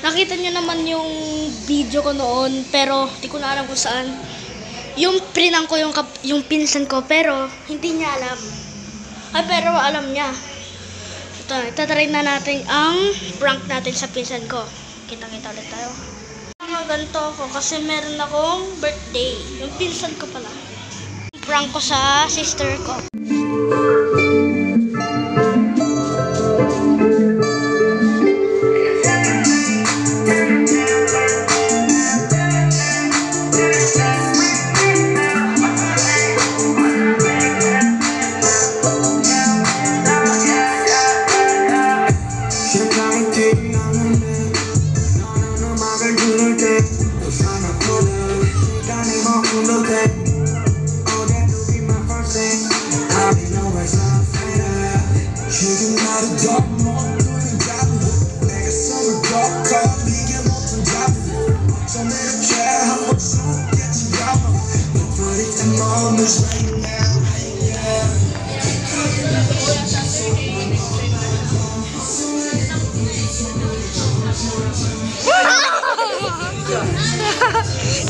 Nakita niyo naman yung video ko noon, pero di ko na alam kung saan. Yung prinang ko yung pinsan ko, pero hindi niya alam. Ay, pero alam niya. Ito, itatry na natin ang prank natin sa pinsan ko. Kita-kita ulit tayo. Ganito ako kasi meron akong birthday. Yung pinsan ko pala. Prank ko sa sister ko.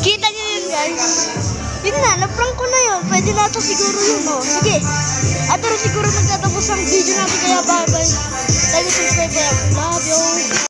Kita nyo yun, guys. Yun na, na-prank ko na yun. Pwede na ito siguro yun, oh. Sige. At pero siguro nagtatapos ang video natin, kaya bye-bye. Tayo subscribe, love you.